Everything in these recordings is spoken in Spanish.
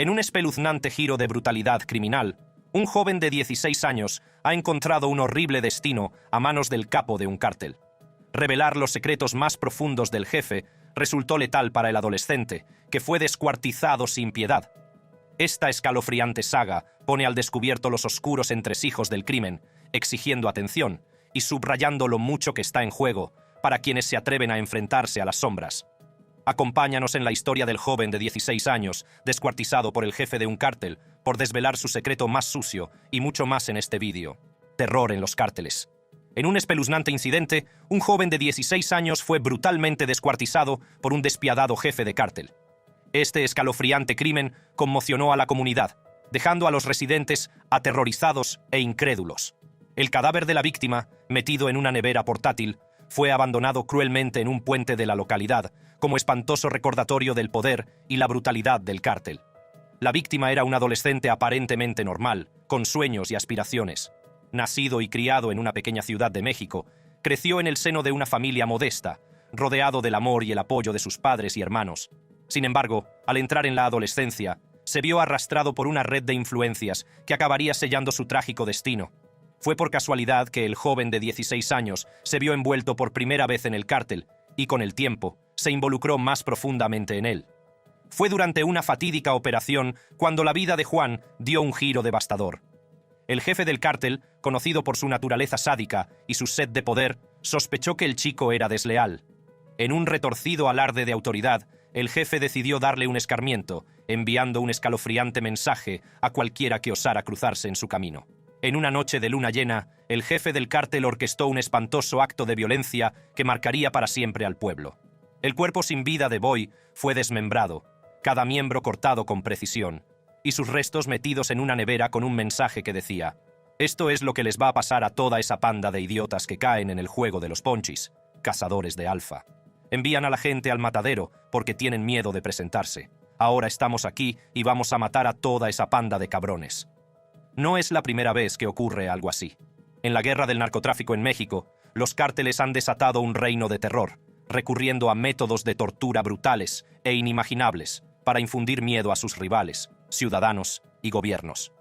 En un espeluznante giro de brutalidad criminal, un joven de 16 años ha encontrado un horrible destino a manos del capo de un cártel. Revelar los secretos más profundos del jefe resultó letal para el adolescente, que fue descuartizado sin piedad. Esta escalofriante saga pone al descubierto los oscuros entresijos del crimen, exigiendo atención y subrayando lo mucho que está en juego para quienes se atreven a enfrentarse a las sombras. Acompáñanos en la historia del joven de 16 años, descuartizado por el jefe de un cártel, por desvelar su secreto más sucio y mucho más en este vídeo. Terror en los cárteles. En un espeluznante incidente, un joven de 16 años fue brutalmente descuartizado por un despiadado jefe de cártel. Este escalofriante crimen conmocionó a la comunidad, dejando a los residentes aterrorizados e incrédulos. El cadáver de la víctima, metido en una nevera portátil, fue abandonado cruelmente en un puente de la localidad, como espantoso recordatorio del poder y la brutalidad del cártel. La víctima era un adolescente aparentemente normal, con sueños y aspiraciones. Nacido y criado en una pequeña ciudad de México, creció en el seno de una familia modesta, rodeado del amor y el apoyo de sus padres y hermanos. Sin embargo, al entrar en la adolescencia, se vio arrastrado por una red de influencias que acabaría sellando su trágico destino. Fue por casualidad que el joven de 16 años se vio envuelto por primera vez en el cártel y, con el tiempo, se involucró más profundamente en él. Fue durante una fatídica operación cuando la vida de Juan dio un giro devastador. El jefe del cártel, conocido por su naturaleza sádica y su sed de poder, sospechó que el chico era desleal. En un retorcido alarde de autoridad, el jefe decidió darle un escarmiento, enviando un escalofriante mensaje a cualquiera que osara cruzarse en su camino. En una noche de luna llena, el jefe del cártel orquestó un espantoso acto de violencia que marcaría para siempre al pueblo. El cuerpo sin vida de Boy fue desmembrado, cada miembro cortado con precisión, y sus restos metidos en una nevera con un mensaje que decía: «Esto es lo que les va a pasar a toda esa panda de idiotas que caen en el juego de los ponchis, cazadores de alfa. Envían a la gente al matadero porque tienen miedo de presentarse. Ahora estamos aquí y vamos a matar a toda esa panda de cabrones». No es la primera vez que ocurre algo así. En la guerra del narcotráfico en México, los cárteles han desatado un reino de terror, recurriendo a métodos de tortura brutales e inimaginables para infundir miedo a sus rivales, ciudadanos y gobiernos.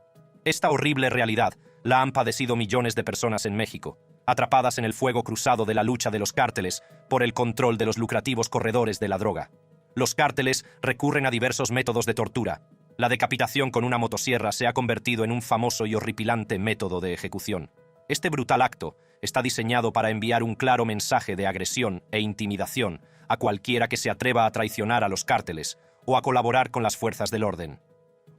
Esta horrible realidad la han padecido millones de personas en México, atrapadas en el fuego cruzado de la lucha de los cárteles por el control de los lucrativos corredores de la droga. Los cárteles recurren a diversos métodos de tortura. La decapitación con una motosierra se ha convertido en un famoso y horripilante método de ejecución. Este brutal acto está diseñado para enviar un claro mensaje de agresión e intimidación a cualquiera que se atreva a traicionar a los cárteles o a colaborar con las fuerzas del orden.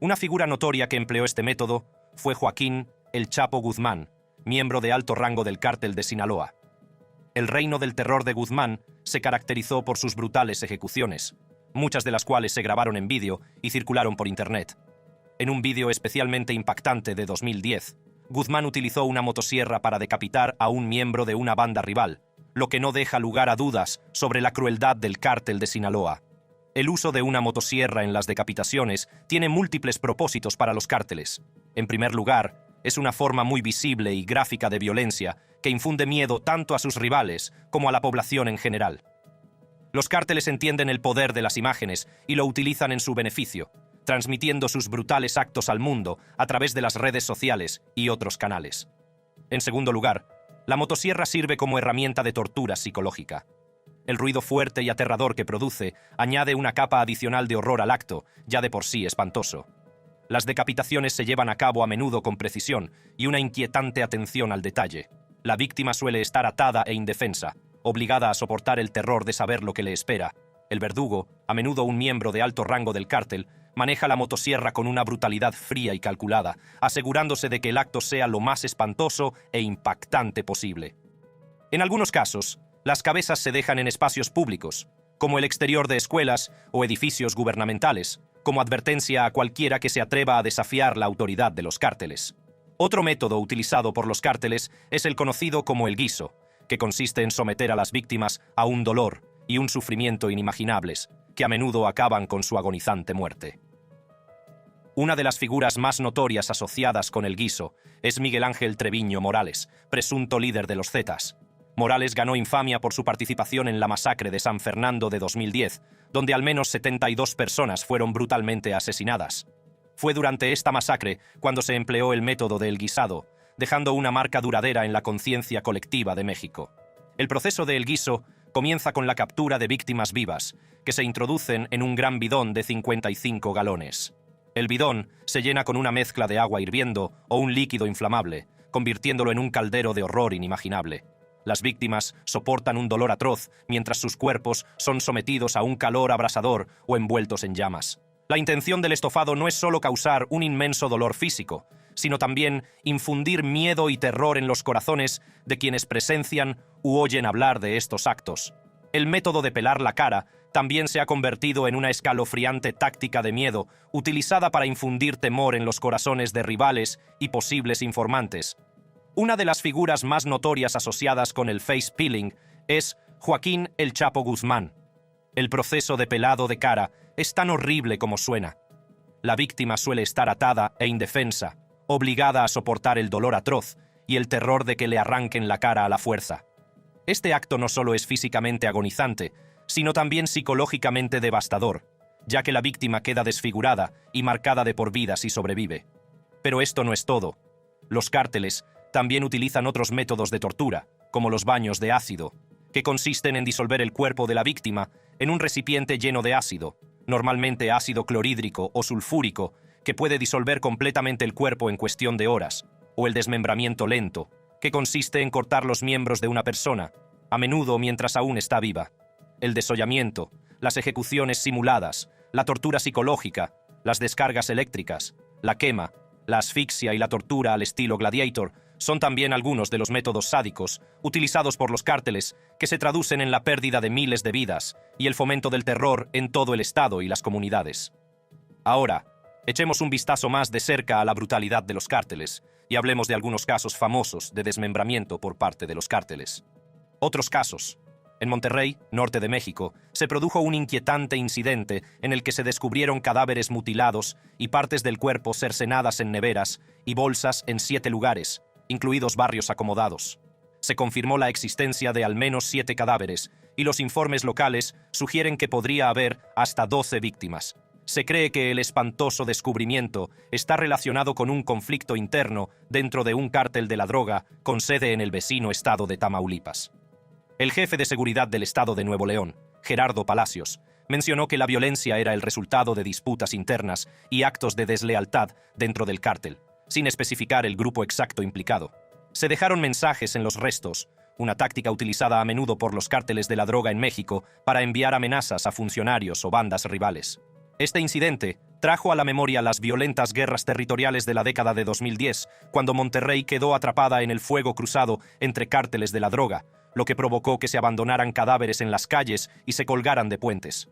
Una figura notoria que empleó este método fue Joaquín El Chapo Guzmán, miembro de alto rango del cártel de Sinaloa. El reino del terror de Guzmán se caracterizó por sus brutales ejecuciones, muchas de las cuales se grabaron en vídeo y circularon por internet. En un vídeo especialmente impactante de 2010, Guzmán utilizó una motosierra para decapitar a un miembro de una banda rival, lo que no deja lugar a dudas sobre la crueldad del cártel de Sinaloa. El uso de una motosierra en las decapitaciones tiene múltiples propósitos para los cárteles. En primer lugar, es una forma muy visible y gráfica de violencia que infunde miedo tanto a sus rivales como a la población en general. Los cárteles entienden el poder de las imágenes y lo utilizan en su beneficio, transmitiendo sus brutales actos al mundo a través de las redes sociales y otros canales. En segundo lugar, la motosierra sirve como herramienta de tortura psicológica. El ruido fuerte y aterrador que produce añade una capa adicional de horror al acto, ya de por sí espantoso. Las decapitaciones se llevan a cabo a menudo con precisión y una inquietante atención al detalle. La víctima suele estar atada e indefensa, obligada a soportar el terror de saber lo que le espera. El verdugo, a menudo un miembro de alto rango del cártel, maneja la motosierra con una brutalidad fría y calculada, asegurándose de que el acto sea lo más espantoso e impactante posible. En algunos casos, las cabezas se dejan en espacios públicos, como el exterior de escuelas o edificios gubernamentales, como advertencia a cualquiera que se atreva a desafiar la autoridad de los cárteles. Otro método utilizado por los cárteles es el conocido como el guiso, que consiste en someter a las víctimas a un dolor y un sufrimiento inimaginables, que a menudo acaban con su agonizante muerte. Una de las figuras más notorias asociadas con el guiso es Miguel Ángel Treviño Morales, presunto líder de los Zetas. Morales ganó infamia por su participación en la masacre de San Fernando de 2010, donde al menos 72 personas fueron brutalmente asesinadas. Fue durante esta masacre cuando se empleó el método del guisado, dejando una marca duradera en la conciencia colectiva de México. El proceso de El Guiso comienza con la captura de víctimas vivas, que se introducen en un gran bidón de 55 galones. El bidón se llena con una mezcla de agua hirviendo o un líquido inflamable, convirtiéndolo en un caldero de horror inimaginable. Las víctimas soportan un dolor atroz mientras sus cuerpos son sometidos a un calor abrasador o envueltos en llamas. La intención del estofado no es solo causar un inmenso dolor físico, sino también infundir miedo y terror en los corazones de quienes presencian u oyen hablar de estos actos. El método de pelar la cara también se ha convertido en una escalofriante táctica de miedo utilizada para infundir temor en los corazones de rivales y posibles informantes. Una de las figuras más notorias asociadas con el face peeling es Joaquín El Chapo Guzmán. El proceso de pelado de cara es tan horrible como suena. La víctima suele estar atada e indefensa, obligada a soportar el dolor atroz y el terror de que le arranquen la cara a la fuerza. Este acto no solo es físicamente agonizante, sino también psicológicamente devastador, ya que la víctima queda desfigurada y marcada de por vida si sobrevive. Pero esto no es todo. Los cárteles también utilizan otros métodos de tortura, como los baños de ácido, que consisten en disolver el cuerpo de la víctima en un recipiente lleno de ácido, normalmente ácido clorhídrico o sulfúrico, que puede disolver completamente el cuerpo en cuestión de horas, o el desmembramiento lento, que consiste en cortar los miembros de una persona, a menudo mientras aún está viva. El desollamiento, las ejecuciones simuladas, la tortura psicológica, las descargas eléctricas, la quema, la asfixia y la tortura al estilo Gladiator son también algunos de los métodos sádicos utilizados por los cárteles que se traducen en la pérdida de miles de vidas y el fomento del terror en todo el estado y las comunidades. Ahora, echemos un vistazo más de cerca a la brutalidad de los cárteles y hablemos de algunos casos famosos de desmembramiento por parte de los cárteles. Otros casos. En Monterrey, norte de México, se produjo un inquietante incidente en el que se descubrieron cadáveres mutilados y partes del cuerpo cercenadas en neveras y bolsas en 7 lugares, incluidos barrios acomodados. Se confirmó la existencia de al menos 7 cadáveres y los informes locales sugieren que podría haber hasta 12 víctimas. Se cree que el espantoso descubrimiento está relacionado con un conflicto interno dentro de un cártel de la droga con sede en el vecino estado de Tamaulipas. El jefe de seguridad del estado de Nuevo León, Gerardo Palacios, mencionó que la violencia era el resultado de disputas internas y actos de deslealtad dentro del cártel, sin especificar el grupo exacto implicado. Se dejaron mensajes en los restos, una táctica utilizada a menudo por los cárteles de la droga en México para enviar amenazas a funcionarios o bandas rivales. Este incidente trajo a la memoria las violentas guerras territoriales de la década de 2010, cuando Monterrey quedó atrapada en el fuego cruzado entre cárteles de la droga, lo que provocó que se abandonaran cadáveres en las calles y se colgaran de puentes.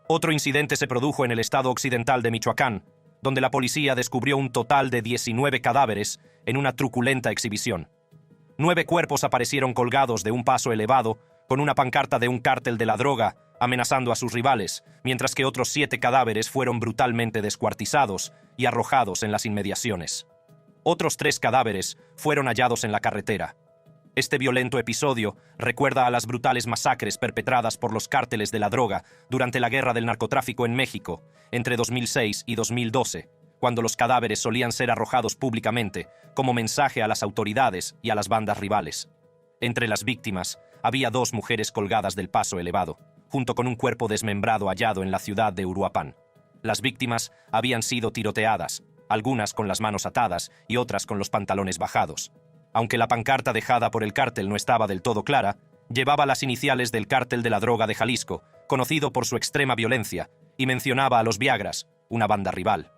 Otro incidente se produjo en el estado occidental de Michoacán, donde la policía descubrió un total de 19 cadáveres en una truculenta exhibición. 9 cuerpos aparecieron colgados de un paso elevado con una pancarta de un cártel de la droga amenazando a sus rivales, mientras que otros 7 cadáveres fueron brutalmente descuartizados y arrojados en las inmediaciones. Otros 3 cadáveres fueron hallados en la carretera. Este violento episodio recuerda a las brutales masacres perpetradas por los cárteles de la droga durante la guerra del narcotráfico en México, entre 2006 y 2012, cuando los cadáveres solían ser arrojados públicamente como mensaje a las autoridades y a las bandas rivales. Entre las víctimas había 2 mujeres colgadas del paso elevado, junto con un cuerpo desmembrado hallado en la ciudad de Uruapan. Las víctimas habían sido tiroteadas, algunas con las manos atadas y otras con los pantalones bajados. Aunque la pancarta dejada por el cártel no estaba del todo clara, llevaba las iniciales del cártel de la droga de Jalisco, conocido por su extrema violencia, y mencionaba a los Viagras, una banda rival.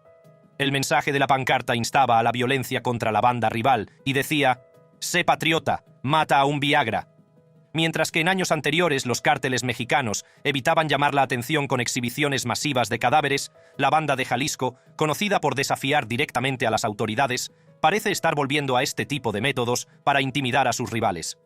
El mensaje de la pancarta instaba a la violencia contra la banda rival y decía: «Sé patriota, mata a un Viagra». Mientras que en años anteriores los cárteles mexicanos evitaban llamar la atención con exhibiciones masivas de cadáveres, la banda de Jalisco, conocida por desafiar directamente a las autoridades, parece estar volviendo a este tipo de métodos para intimidar a sus rivales.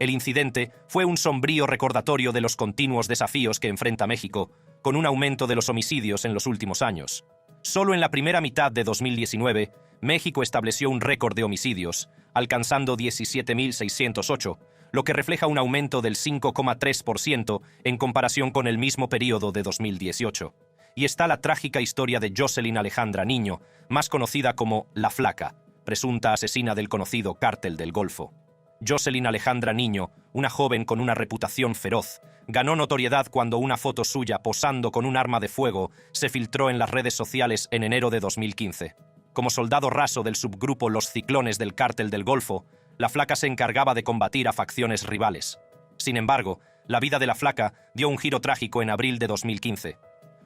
El incidente fue un sombrío recordatorio de los continuos desafíos que enfrenta México, con un aumento de los homicidios en los últimos años. Solo en la primera mitad de 2019, México estableció un récord de homicidios, alcanzando 17.608, lo que refleja un aumento del 5,3% en comparación con el mismo periodo de 2018. y está la trágica historia de Jocelyn Alejandra Niño, más conocida como La Flaca, presunta asesina del conocido Cártel del Golfo. Jocelyn Alejandra Niño, una joven con una reputación feroz, ganó notoriedad cuando una foto suya posando con un arma de fuego se filtró en las redes sociales en enero de 2015. Como soldado raso del subgrupo Los Ciclones del Cártel del Golfo, la Flaca se encargaba de combatir a facciones rivales. Sin embargo, la vida de la Flaca dio un giro trágico en abril de 2015.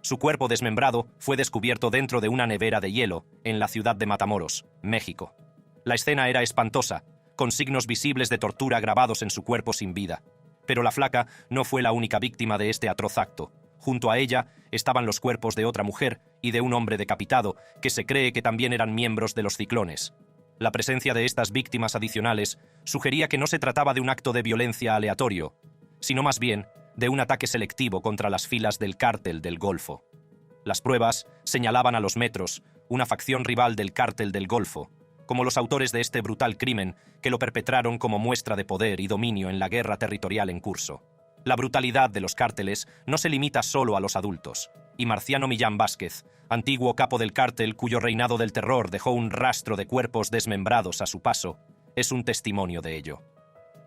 Su cuerpo desmembrado fue descubierto dentro de una nevera de hielo en la ciudad de Matamoros, México. La escena era espantosa, con signos visibles de tortura grabados en su cuerpo sin vida. Pero la Flaca no fue la única víctima de este atroz acto. Junto a ella estaban los cuerpos de otra mujer y de un hombre decapitado, que se cree que también eran miembros de los Ciclones. La presencia de estas víctimas adicionales sugería que no se trataba de un acto de violencia aleatorio, sino más bien de un ataque selectivo contra las filas del Cártel del Golfo. Las pruebas señalaban a los Metros, una facción rival del Cártel del Golfo, como los autores de este brutal crimen que lo perpetraron como muestra de poder y dominio en la guerra territorial en curso. La brutalidad de los cárteles no se limita solo a los adultos, y Marciano Millán Vázquez, antiguo capo del cártel cuyo reinado del terror dejó un rastro de cuerpos desmembrados a su paso, es un testimonio de ello.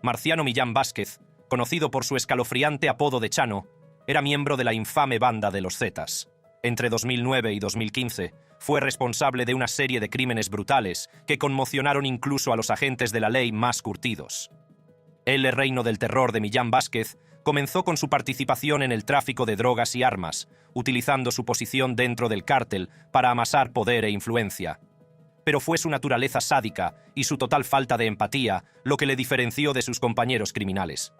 Marciano Millán Vázquez, conocido por su escalofriante apodo de Chano, era miembro de la infame banda de los Zetas. Entre 2009 y 2015, fue responsable de una serie de crímenes brutales que conmocionaron incluso a los agentes de la ley más curtidos. El reino del terror de Millán Vázquez comenzó con su participación en el tráfico de drogas y armas, utilizando su posición dentro del cártel para amasar poder e influencia. Pero fue su naturaleza sádica y su total falta de empatía lo que le diferenció de sus compañeros criminales.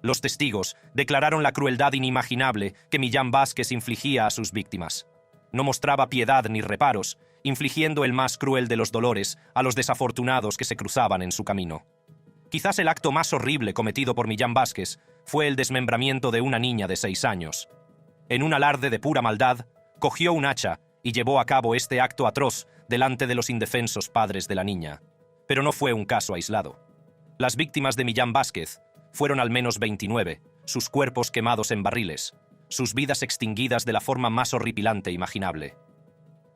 Los testigos declararon la crueldad inimaginable que Millán Vázquez infligía a sus víctimas. No mostraba piedad ni reparos, infligiendo el más cruel de los dolores a los desafortunados que se cruzaban en su camino. Quizás el acto más horrible cometido por Millán Vázquez fue el desmembramiento de una niña de 6 años. En un alarde de pura maldad, cogió un hacha y llevó a cabo este acto atroz delante de los indefensos padres de la niña. Pero no fue un caso aislado. Las víctimas de Millán Vázquez fueron al menos 29, sus cuerpos quemados en barriles, sus vidas extinguidas de la forma más horripilante imaginable.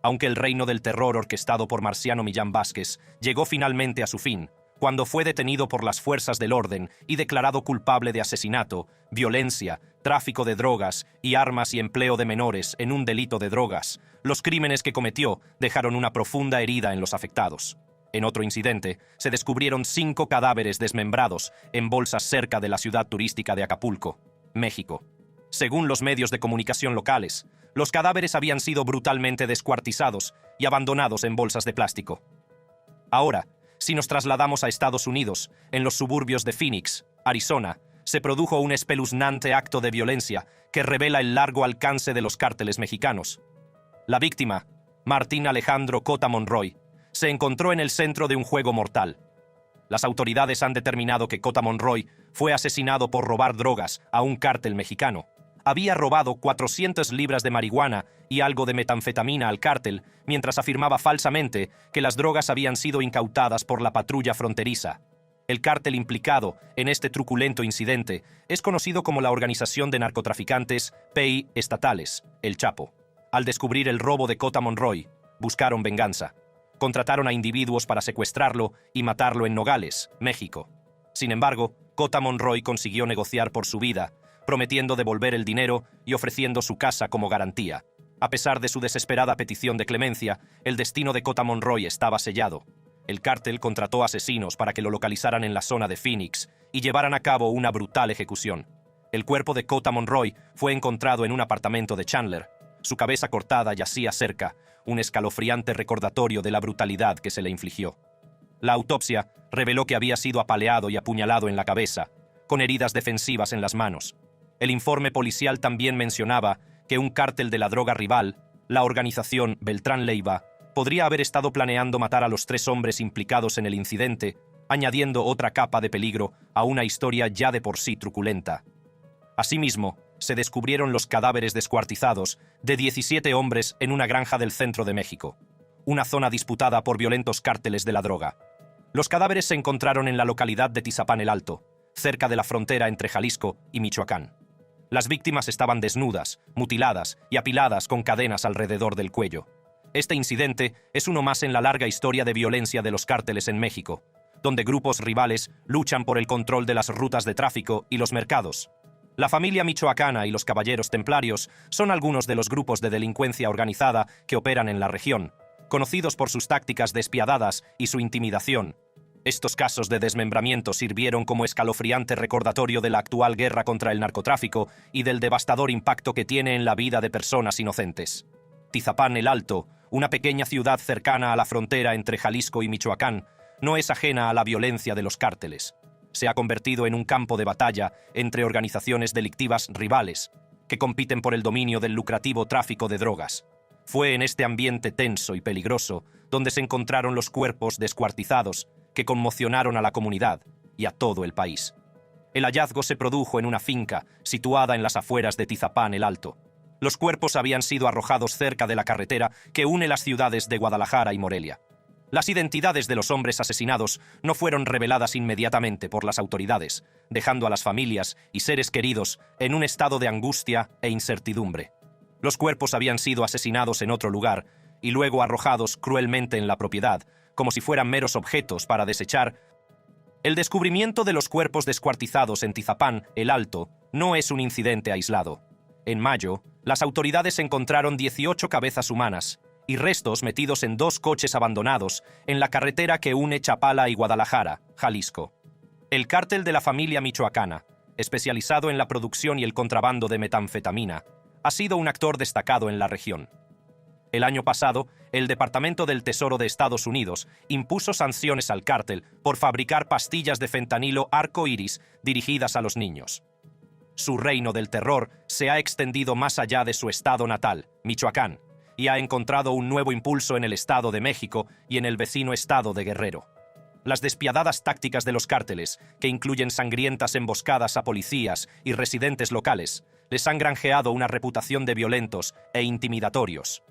Aunque el reino del terror orquestado por Marciano Millán Vázquez llegó finalmente a su fin, cuando fue detenido por las fuerzas del orden y declarado culpable de asesinato, violencia, tráfico de drogas y armas y empleo de menores en un delito de drogas, los crímenes que cometió dejaron una profunda herida en los afectados. En otro incidente, se descubrieron 5 cadáveres desmembrados en bolsas cerca de la ciudad turística de Acapulco, México. Según los medios de comunicación locales, los cadáveres habían sido brutalmente descuartizados y abandonados en bolsas de plástico. Ahora, si nos trasladamos a Estados Unidos, en los suburbios de Phoenix, Arizona, se produjo un espeluznante acto de violencia que revela el largo alcance de los cárteles mexicanos. La víctima, Martín Alejandro Cota Monroy, se encontró en el centro de un juego mortal. Las autoridades han determinado que Cota Monroy fue asesinado por robar drogas a un cártel mexicano. Había robado 400 libras de marihuana y algo de metanfetamina al cártel, mientras afirmaba falsamente que las drogas habían sido incautadas por la patrulla fronteriza. El cártel implicado en este truculento incidente es conocido como la Organización de Narcotraficantes PEI Estatales, El Chapo. Al descubrir el robo de Cota Monroy, buscaron venganza. Contrataron a individuos para secuestrarlo y matarlo en Nogales, México. Sin embargo, Cota Monroy consiguió negociar por su vida, prometiendo devolver el dinero y ofreciendo su casa como garantía. A pesar de su desesperada petición de clemencia, el destino de Cota Monroy estaba sellado. El cártel contrató asesinos para que lo localizaran en la zona de Phoenix y llevaran a cabo una brutal ejecución. El cuerpo de Cota Monroy fue encontrado en un apartamento de Chandler. Su cabeza cortada yacía cerca, un escalofriante recordatorio de la brutalidad que se le infligió. La autopsia reveló que había sido apaleado y apuñalado en la cabeza, con heridas defensivas en las manos. El informe policial también mencionaba que un cártel de la droga rival, la organización Beltrán Leiva, podría haber estado planeando matar a los 3 hombres implicados en el incidente, añadiendo otra capa de peligro a una historia ya de por sí truculenta. Asimismo, se descubrieron los cadáveres descuartizados de 17 hombres en una granja del centro de México, una zona disputada por violentos cárteles de la droga. Los cadáveres se encontraron en la localidad de Tizapán el Alto, cerca de la frontera entre Jalisco y Michoacán. Las víctimas estaban desnudas, mutiladas y apiladas con cadenas alrededor del cuello. Este incidente es uno más en la larga historia de violencia de los cárteles en México, donde grupos rivales luchan por el control de las rutas de tráfico y los mercados. La familia michoacana y los caballeros templarios son algunos de los grupos de delincuencia organizada que operan en la región, conocidos por sus tácticas despiadadas y su intimidación. Estos casos de desmembramiento sirvieron como escalofriante recordatorio de la actual guerra contra el narcotráfico y del devastador impacto que tiene en la vida de personas inocentes. Tizapán el Alto, una pequeña ciudad cercana a la frontera entre Jalisco y Michoacán, no es ajena a la violencia de los cárteles. Se ha convertido en un campo de batalla entre organizaciones delictivas rivales, que compiten por el dominio del lucrativo tráfico de drogas. Fue en este ambiente tenso y peligroso donde se encontraron los cuerpos descuartizados que conmocionaron a la comunidad y a todo el país. El hallazgo se produjo en una finca situada en las afueras de Tizapán el Alto. Los cuerpos habían sido arrojados cerca de la carretera que une las ciudades de Guadalajara y Morelia. Las identidades de los hombres asesinados no fueron reveladas inmediatamente por las autoridades, dejando a las familias y seres queridos en un estado de angustia e incertidumbre. Los cuerpos habían sido asesinados en otro lugar y luego arrojados cruelmente en la propiedad, como si fueran meros objetos para desechar. El descubrimiento de los cuerpos descuartizados en Tizapán el Alto no es un incidente aislado. En mayo, las autoridades encontraron 18 cabezas humanas y restos metidos en 2 coches abandonados en la carretera que une Chapala y Guadalajara, Jalisco. El cártel de la familia michoacana, especializado en la producción y el contrabando de metanfetamina, ha sido un actor destacado en la región. El año pasado, el Departamento del Tesoro de Estados Unidos impuso sanciones al cártel por fabricar pastillas de fentanilo arco iris dirigidas a los niños. Su reino del terror se ha extendido más allá de su estado natal, Michoacán, y ha encontrado un nuevo impulso en el Estado de México y en el vecino estado de Guerrero. Las despiadadas tácticas de los cárteles, que incluyen sangrientas emboscadas a policías y residentes locales, les han granjeado una reputación de violentos e intimidatorios.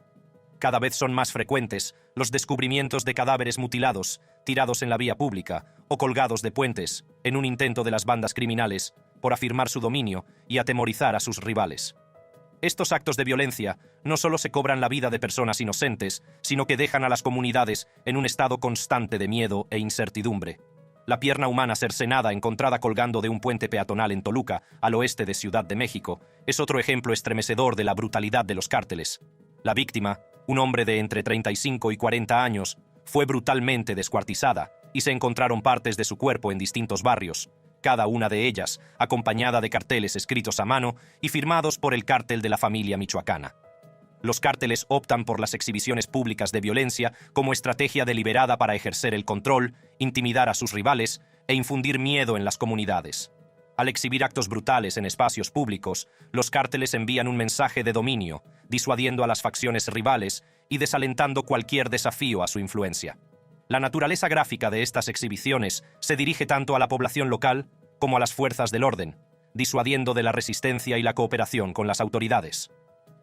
Cada vez son más frecuentes los descubrimientos de cadáveres mutilados, tirados en la vía pública o colgados de puentes, en un intento de las bandas criminales por afirmar su dominio y atemorizar a sus rivales. Estos actos de violencia no solo se cobran la vida de personas inocentes, sino que dejan a las comunidades en un estado constante de miedo e incertidumbre. La pierna humana cercenada encontrada colgando de un puente peatonal en Toluca, al oeste de Ciudad de México, es otro ejemplo estremecedor de la brutalidad de los cárteles. La víctima, un hombre de entre 35 y 40 años, fue brutalmente descuartizada y se encontraron partes de su cuerpo en distintos barrios, cada una de ellas acompañada de carteles escritos a mano y firmados por el cártel de la familia michoacana. Los cárteles optan por las exhibiciones públicas de violencia como estrategia deliberada para ejercer el control, intimidar a sus rivales e infundir miedo en las comunidades. Al exhibir actos brutales en espacios públicos, los cárteles envían un mensaje de dominio, disuadiendo a las facciones rivales y desalentando cualquier desafío a su influencia. La naturaleza gráfica de estas exhibiciones se dirige tanto a la población local como a las fuerzas del orden, disuadiendo de la resistencia y la cooperación con las autoridades.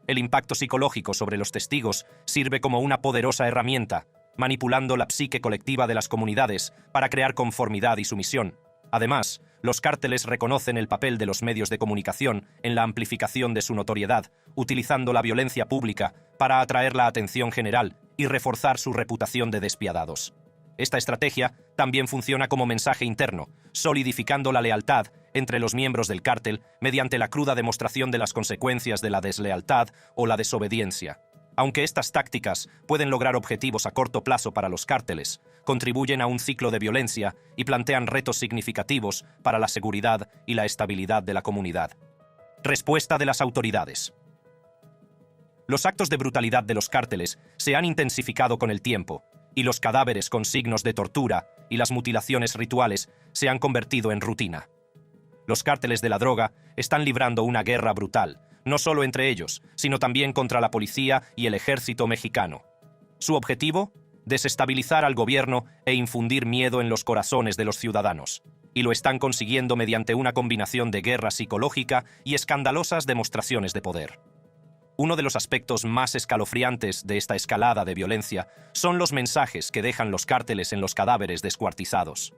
El impacto psicológico sobre los testigos sirve como una poderosa herramienta, manipulando la psique colectiva de las comunidades para crear conformidad y sumisión. Además, los cárteles reconocen el papel de los medios de comunicación en la amplificación de su notoriedad, utilizando la violencia pública para atraer la atención general y reforzar su reputación de despiadados. Esta estrategia también funciona como mensaje interno, solidificando la lealtad entre los miembros del cártel mediante la cruda demostración de las consecuencias de la deslealtad o la desobediencia. Aunque estas tácticas pueden lograr objetivos a corto plazo para los cárteles, contribuyen a un ciclo de violencia y plantean retos significativos para la seguridad y la estabilidad de la comunidad. Respuesta de las autoridades. Los actos de brutalidad de los cárteles se han intensificado con el tiempo, y los cadáveres con signos de tortura y las mutilaciones rituales se han convertido en rutina. Los cárteles de la droga están librando una guerra brutal, no solo entre ellos, sino también contra la policía y el ejército mexicano. Su objetivo: desestabilizar al gobierno e infundir miedo en los corazones de los ciudadanos. Y lo están consiguiendo mediante una combinación de guerra psicológica y escandalosas demostraciones de poder. Uno de los aspectos más escalofriantes de esta escalada de violencia son los mensajes que dejan los cárteles en los cadáveres descuartizados.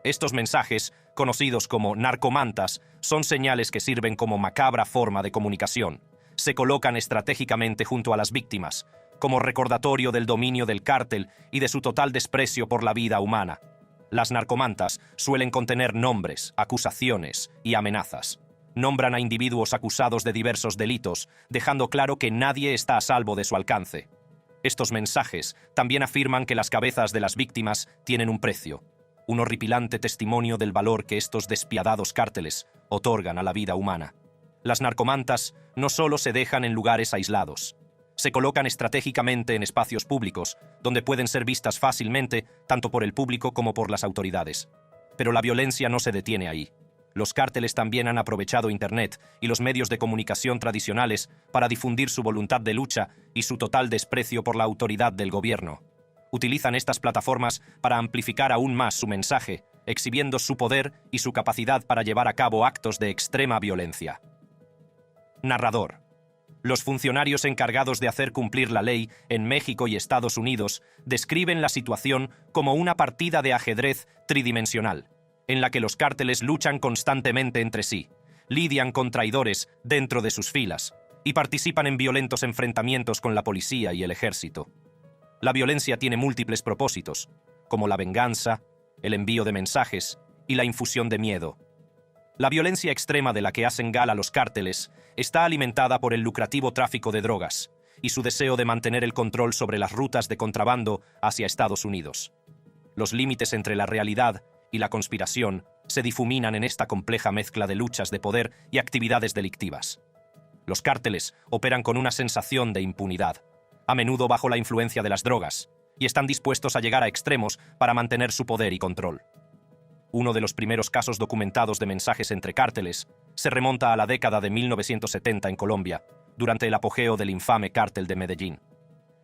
Estos mensajes, conocidos como narcomantas, son señales que sirven como macabra forma de comunicación. Se colocan estratégicamente junto a las víctimas, como recordatorio del dominio del cártel y de su total desprecio por la vida humana. Las narcomantas suelen contener nombres, acusaciones y amenazas. Nombran a individuos acusados de diversos delitos, dejando claro que nadie está a salvo de su alcance. Estos mensajes también afirman que las cabezas de las víctimas tienen un precio, un horripilante testimonio del valor que estos despiadados cárteles otorgan a la vida humana. Las narcomantas no solo se dejan en lugares aislados, se colocan estratégicamente en espacios públicos, donde pueden ser vistas fácilmente tanto por el público como por las autoridades. Pero la violencia no se detiene ahí. Los cárteles también han aprovechado Internet y los medios de comunicación tradicionales para difundir su voluntad de lucha y su total desprecio por la autoridad del gobierno. Utilizan estas plataformas para amplificar aún más su mensaje, exhibiendo su poder y su capacidad para llevar a cabo actos de extrema violencia. Narrador. Los funcionarios encargados de hacer cumplir la ley en México y Estados Unidos describen la situación como una partida de ajedrez tridimensional, en la que los cárteles luchan constantemente entre sí, lidian con traidores dentro de sus filas y participan en violentos enfrentamientos con la policía y el ejército. La violencia tiene múltiples propósitos, como la venganza, el envío de mensajes y la infusión de miedo. La violencia extrema de la que hacen gala los cárteles está alimentada por el lucrativo tráfico de drogas y su deseo de mantener el control sobre las rutas de contrabando hacia Estados Unidos. Los límites entre la realidad y la conspiración se difuminan en esta compleja mezcla de luchas de poder y actividades delictivas. Los cárteles operan con una sensación de impunidad, a menudo bajo la influencia de las drogas, y están dispuestos a llegar a extremos para mantener su poder y control. Uno de los primeros casos documentados de mensajes entre cárteles se remonta a la década de 1970 en Colombia, durante el apogeo del infame cártel de Medellín.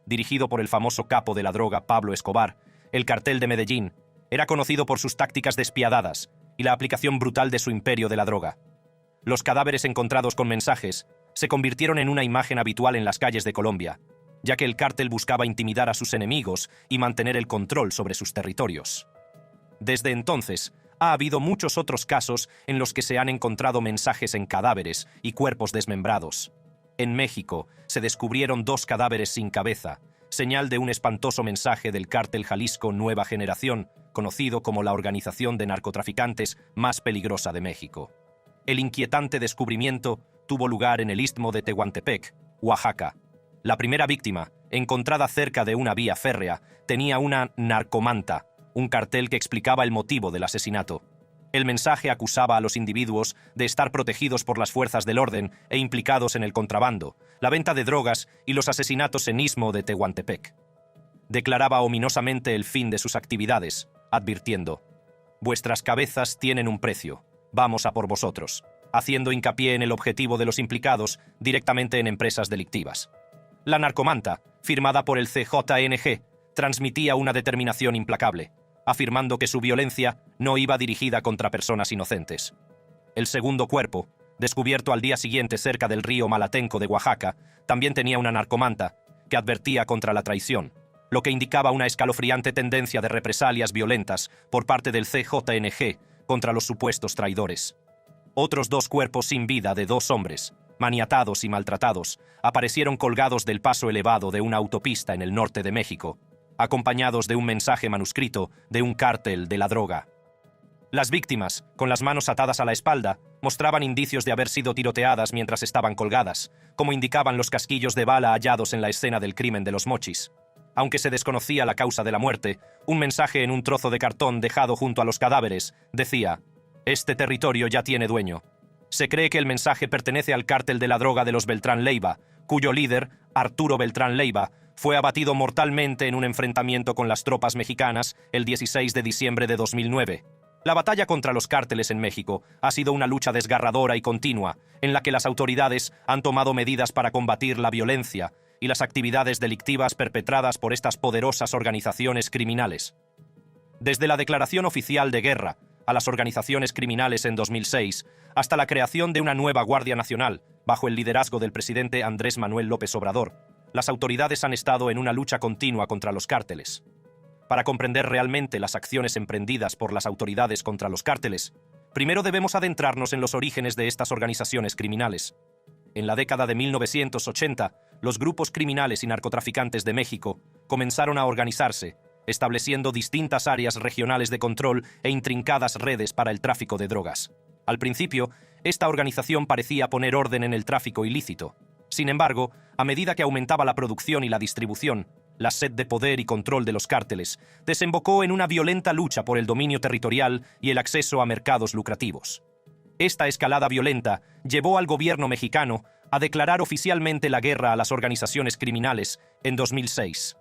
Dirigido por el famoso capo de la droga Pablo Escobar, el cartel de Medellín era conocido por sus tácticas despiadadas y la aplicación brutal de su imperio de la droga. Los cadáveres encontrados con mensajes se convirtieron en una imagen habitual en las calles de Colombia, ya que el cártel buscaba intimidar a sus enemigos y mantener el control sobre sus territorios. Desde entonces, ha habido muchos otros casos en los que se han encontrado mensajes en cadáveres y cuerpos desmembrados. En México se descubrieron 2 cadáveres sin cabeza, señal de un espantoso mensaje del cártel Jalisco Nueva Generación, conocido como la organización de narcotraficantes más peligrosa de México. El inquietante descubrimiento tuvo lugar en el istmo de Tehuantepec, Oaxaca. La primera víctima, encontrada cerca de una vía férrea, tenía una narcomanta, un cartel que explicaba el motivo del asesinato. El mensaje acusaba a los individuos de estar protegidos por las fuerzas del orden e implicados en el contrabando, la venta de drogas y los asesinatos en istmo de Tehuantepec. Declaraba ominosamente el fin de sus actividades, advirtiendo: «Vuestras cabezas tienen un precio, vamos a por vosotros», haciendo hincapié en el objetivo de los implicados directamente en empresas delictivas. La narcomanta, firmada por el CJNG, transmitía una determinación implacable, afirmando que su violencia no iba dirigida contra personas inocentes. El segundo cuerpo, descubierto al día siguiente cerca del río Malatenco de Oaxaca, también tenía una narcomanta que advertía contra la traición, lo que indicaba una escalofriante tendencia de represalias violentas por parte del CJNG contra los supuestos traidores. Otros 2 cuerpos sin vida de 2 hombres, maniatados y maltratados, aparecieron colgados del paso elevado de una autopista en el norte de México, acompañados de un mensaje manuscrito de un cártel de la droga. Las víctimas, con las manos atadas a la espalda, mostraban indicios de haber sido tiroteadas mientras estaban colgadas, como indicaban los casquillos de bala hallados en la escena del crimen de los Mochis. Aunque se desconocía la causa de la muerte, un mensaje en un trozo de cartón dejado junto a los cadáveres decía: «Este territorio ya tiene dueño». Se cree que el mensaje pertenece al cártel de la droga de los Beltrán Leiva, cuyo líder, Arturo Beltrán Leiva, fue abatido mortalmente en un enfrentamiento con las tropas mexicanas el 16 de diciembre de 2009. La batalla contra los cárteles en México ha sido una lucha desgarradora y continua, en la que las autoridades han tomado medidas para combatir la violencia y las actividades delictivas perpetradas por estas poderosas organizaciones criminales. Desde la declaración oficial de guerra a las organizaciones criminales en 2006, hasta la creación de una nueva Guardia Nacional, bajo el liderazgo del presidente Andrés Manuel López Obrador, las autoridades han estado en una lucha continua contra los cárteles. Para comprender realmente las acciones emprendidas por las autoridades contra los cárteles, primero debemos adentrarnos en los orígenes de estas organizaciones criminales. En la década de 1980, los grupos criminales y narcotraficantes de México comenzaron a organizarse, estableciendo distintas áreas regionales de control e intrincadas redes para el tráfico de drogas. Al principio, esta organización parecía poner orden en el tráfico ilícito. Sin embargo, a medida que aumentaba la producción y la distribución, la sed de poder y control de los cárteles desembocó en una violenta lucha por el dominio territorial y el acceso a mercados lucrativos. Esta escalada violenta llevó al gobierno mexicano a declarar oficialmente la guerra a las organizaciones criminales en 2006.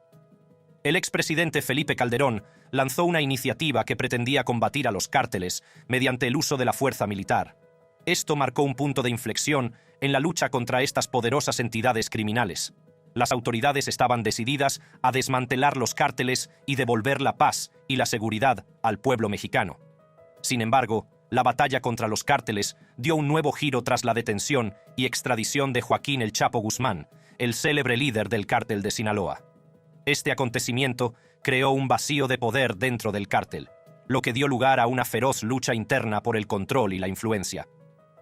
El expresidente Felipe Calderón lanzó una iniciativa que pretendía combatir a los cárteles mediante el uso de la fuerza militar. Esto marcó un punto de inflexión en la lucha contra estas poderosas entidades criminales. Las autoridades estaban decididas a desmantelar los cárteles y devolver la paz y la seguridad al pueblo mexicano. Sin embargo, la batalla contra los cárteles dio un nuevo giro tras la detención y extradición de Joaquín El Chapo Guzmán, el célebre líder del cártel de Sinaloa. Este acontecimiento creó un vacío de poder dentro del cártel, lo que dio lugar a una feroz lucha interna por el control y la influencia.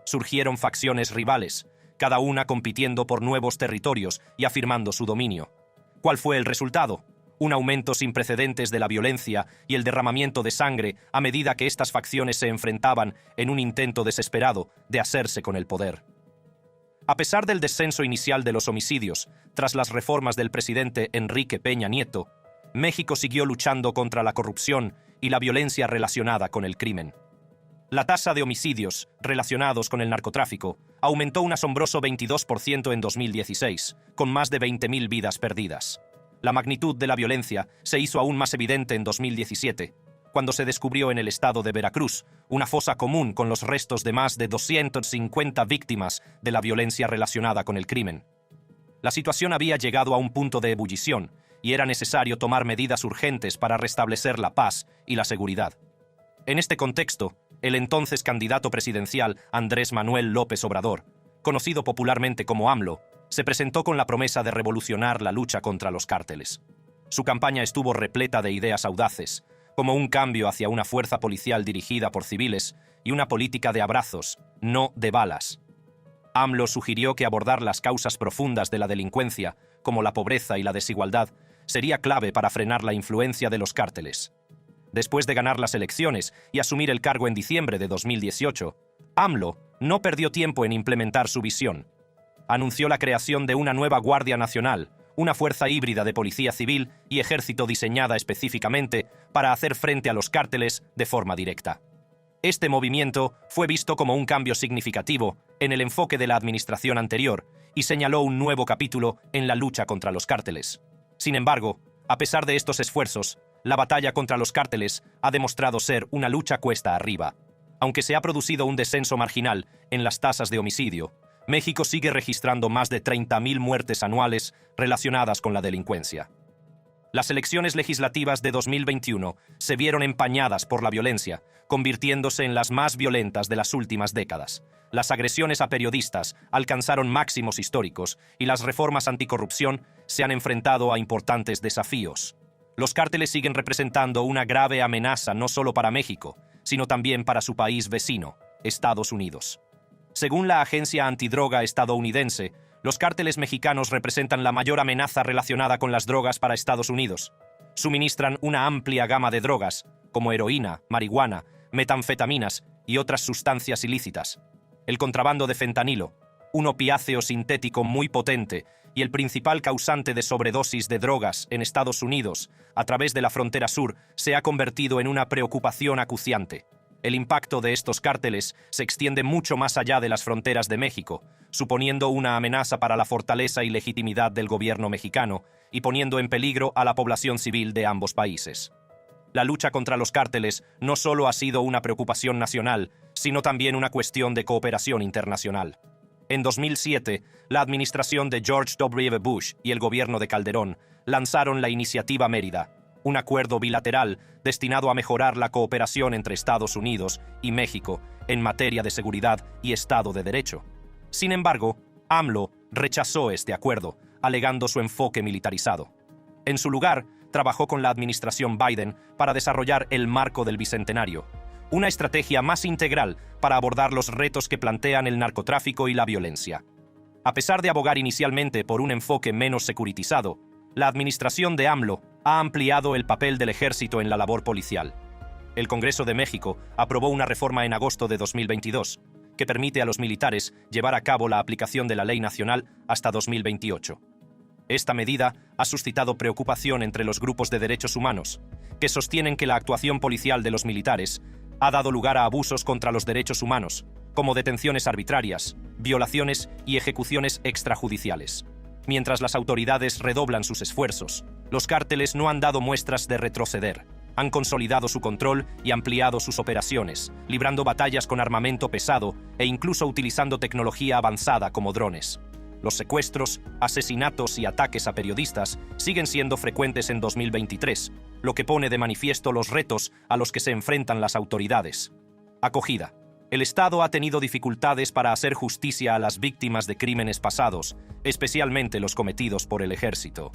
Surgieron facciones rivales, cada una compitiendo por nuevos territorios y afirmando su dominio. ¿Cuál fue el resultado? Un aumento sin precedentes de la violencia y el derramamiento de sangre a medida que estas facciones se enfrentaban en un intento desesperado de hacerse con el poder. A pesar del descenso inicial de los homicidios, tras las reformas del presidente Enrique Peña Nieto, México siguió luchando contra la corrupción y la violencia relacionada con el crimen. La tasa de homicidios relacionados con el narcotráfico aumentó un asombroso 22% en 2016, con más de 20.000 vidas perdidas. La magnitud de la violencia se hizo aún más evidente en 2017, cuando se descubrió en el estado de Veracruz una fosa común con los restos de más de 250 víctimas de la violencia relacionada con el crimen. La situación había llegado a un punto de ebullición y era necesario tomar medidas urgentes para restablecer la paz y la seguridad. En este contexto, el entonces candidato presidencial Andrés Manuel López Obrador, conocido popularmente como AMLO, se presentó con la promesa de revolucionar la lucha contra los cárteles. Su campaña estuvo repleta de ideas audaces, como un cambio hacia una fuerza policial dirigida por civiles y una política de abrazos, no de balas. AMLO sugirió que abordar las causas profundas de la delincuencia, como la pobreza y la desigualdad, sería clave para frenar la influencia de los cárteles. Después de ganar las elecciones y asumir el cargo en diciembre de 2018, AMLO no perdió tiempo en implementar su visión. Anunció la creación de una nueva Guardia Nacional, una fuerza híbrida de policía civil y ejército diseñada específicamente para hacer frente a los cárteles de forma directa. Este movimiento fue visto como un cambio significativo en el enfoque de la administración anterior y señaló un nuevo capítulo en la lucha contra los cárteles. Sin embargo, a pesar de estos esfuerzos, la batalla contra los cárteles ha demostrado ser una lucha cuesta arriba. Aunque se ha producido un descenso marginal en las tasas de homicidio, México sigue registrando más de 30.000 muertes anuales relacionadas con la delincuencia. Las elecciones legislativas de 2021 se vieron empañadas por la violencia, convirtiéndose en las más violentas de las últimas décadas. Las agresiones a periodistas alcanzaron máximos históricos y las reformas anticorrupción se han enfrentado a importantes desafíos. Los cárteles siguen representando una grave amenaza no solo para México, sino también para su país vecino, Estados Unidos. Según la agencia antidroga estadounidense, los cárteles mexicanos representan la mayor amenaza relacionada con las drogas para Estados Unidos. Suministran una amplia gama de drogas, como heroína, marihuana, metanfetaminas y otras sustancias ilícitas. El contrabando de fentanilo, un opiáceo sintético muy potente y el principal causante de sobredosis de drogas en Estados Unidos a través de la frontera sur, se ha convertido en una preocupación acuciante. El impacto de estos cárteles se extiende mucho más allá de las fronteras de México, suponiendo una amenaza para la fortaleza y legitimidad del gobierno mexicano y poniendo en peligro a la población civil de ambos países. La lucha contra los cárteles no solo ha sido una preocupación nacional, sino también una cuestión de cooperación internacional. En 2007, la administración de George W. Bush y el gobierno de Calderón lanzaron la Iniciativa Mérida, un acuerdo bilateral destinado a mejorar la cooperación entre Estados Unidos y México en materia de seguridad y Estado de Derecho. Sin embargo, AMLO rechazó este acuerdo, alegando su enfoque militarizado. En su lugar, trabajó con la administración Biden para desarrollar el Marco del Bicentenario, una estrategia más integral para abordar los retos que plantean el narcotráfico y la violencia. A pesar de abogar inicialmente por un enfoque menos securitizado, la administración de AMLO ha ampliado el papel del ejército en la labor policial. El Congreso de México aprobó una reforma en agosto de 2022 que permite a los militares llevar a cabo la aplicación de la ley nacional hasta 2028. Esta medida ha suscitado preocupación entre los grupos de derechos humanos, que sostienen que la actuación policial de los militares ha dado lugar a abusos contra los derechos humanos, como detenciones arbitrarias, violaciones y ejecuciones extrajudiciales. Mientras las autoridades redoblan sus esfuerzos, los cárteles no han dado muestras de retroceder. Han consolidado su control y ampliado sus operaciones, librando batallas con armamento pesado e incluso utilizando tecnología avanzada como drones. Los secuestros, asesinatos y ataques a periodistas siguen siendo frecuentes en 2023, lo que pone de manifiesto los retos a los que se enfrentan las autoridades. Acogida. El Estado ha tenido dificultades para hacer justicia a las víctimas de crímenes pasados, especialmente los cometidos por el ejército.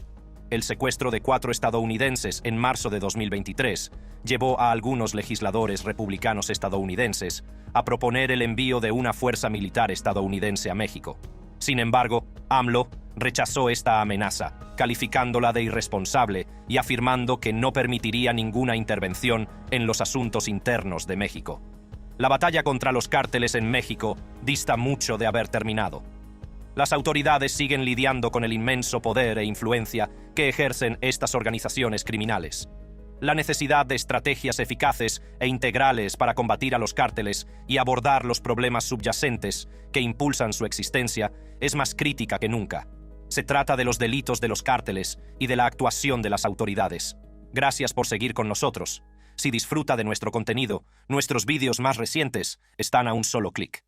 El secuestro de 4 estadounidenses en marzo de 2023 llevó a algunos legisladores republicanos estadounidenses a proponer el envío de una fuerza militar estadounidense a México. Sin embargo, AMLO rechazó esta amenaza, calificándola de irresponsable y afirmando que no permitiría ninguna intervención en los asuntos internos de México. La batalla contra los cárteles en México dista mucho de haber terminado. Las autoridades siguen lidiando con el inmenso poder e influencia que ejercen estas organizaciones criminales. La necesidad de estrategias eficaces e integrales para combatir a los cárteles y abordar los problemas subyacentes que impulsan su existencia es más crítica que nunca. Se trata de los delitos de los cárteles y de la actuación de las autoridades. Gracias por seguir con nosotros. Si disfruta de nuestro contenido, nuestros vídeos más recientes están a un solo clic.